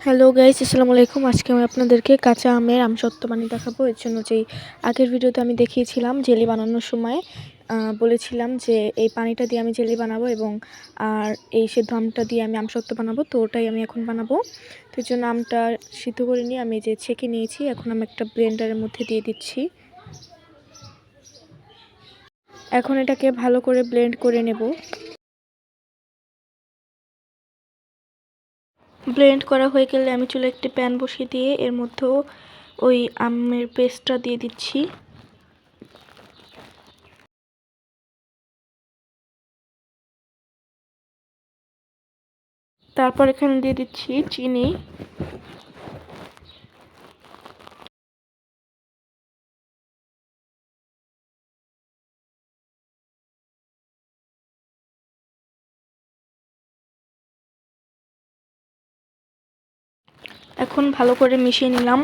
Hello guys, আসসালামু আলাইকুম। আজকে আমি আপনাদেরকে কাঁচা আমের আমসত্ত্ব পানি দেখাবো। এর জন্য যেই আগের ভিডিওতে আমি দেখিয়েছিলাম জেলি বানানোর সময় বলেছিলাম যে এই পানিটা দিয়ে আমি জেলি বানাবো এবং আর এই সেদ্ধ আমটা দিয়ে আমি আমসত্ত্ব বানাবো, তো ওটাই আমি এখন বানাবো। তো এর জন্য আমটা সিদ্ধ করে নিয়ে আমি যে ছেঁকে নিয়েছি, এখন আমি একটা ব্লেন্ডারের মধ্যে দিয়ে দিচ্ছি। এখন এটাকে ভালো করে ব্লেন্ড করে নেব। ব্লেন্ড করা হয়ে গেলে আমি চুলায় একটি প্যান বসিয়ে দিয়ে এর মধ্যেও ওই আমের পেস্টটা দিয়ে দিচ্ছি। তারপর এখানে দিয়ে দিচ্ছি চিনি। এখন ভালো করে মিশিয়ে নিলাম।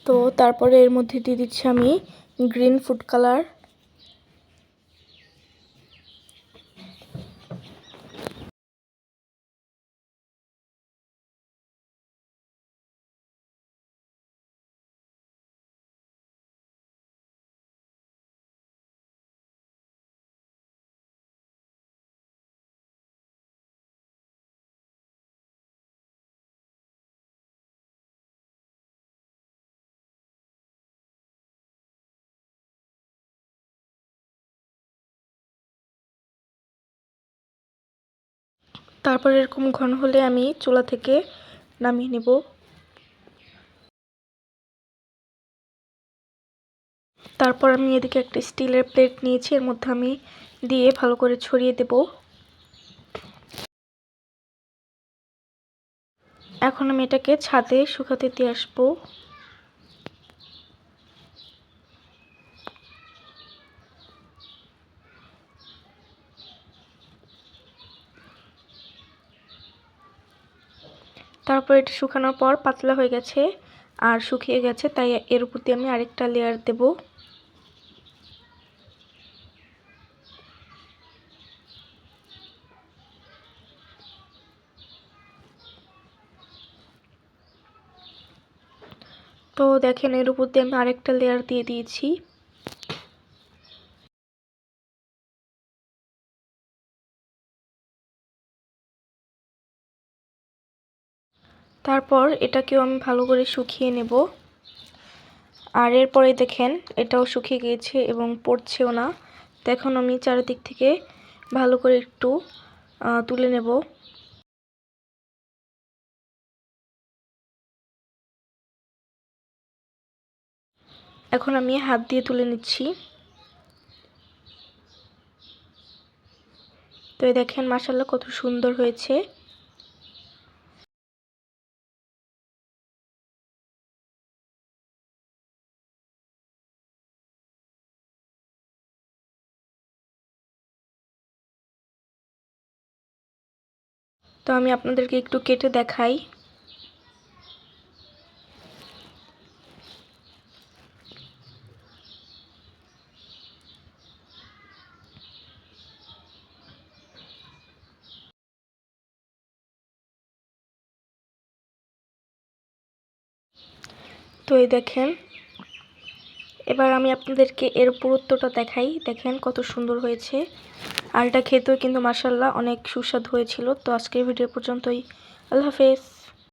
তো তারপরে এর মধ্যে দিয়ে দিচ্ছি আমি গ্রিন ফুড কালার। তারপর এরকম ঘন হলে আমি চুলা থেকে নামিয়ে নেব। তারপর আমি এদিকে একটা স্টিলের প্লেট নিয়েছি, এর মধ্যে আমি দিয়ে ভালো করে ছড়িয়ে দেব। এখন আমি এটাকে ছাদে শুকাতে দিয়ে আসবো। তারপর এটা শুকানোর পর পাতলা হয়ে গেছে আর শুকিয়ে গেছে, তাই এর উপর দিয়ে আমি আরেকটা লেয়ার দেব। তো দেখেন, এর উপর দিয়ে আমি আরেকটা লেয়ার দিয়ে দিয়েছি। তারপর এটাকেও আমি ভালো করে শুকিয়ে নেব। আর এরপরে দেখেন এটাও শুকিয়ে গিয়েছে এবং পড়ছেও না। তো এখন আমি চারিদিক থেকে ভালো করে একটু তুলে নেব। এখন আমি হাত দিয়ে তুলে নিচ্ছি। তো এই দেখেন মাশাআল্লাহ কত সুন্দর হয়েছে। তো আমি আপনাদেরকে একটু কেটে দেখাই। তো এই দেখেন, এবার আমি আপনাদেরকে এর পুরুত্বটা দেখাই। দেখেন কত সুন্দর হয়েছে, আর এটা খেতেও কিন্তু মাশাআল্লাহ অনেক সুস্বাদু হয়েছিল। তো আজকের ভিডিও পর্যন্তই। আল্লাহ হাফেজ।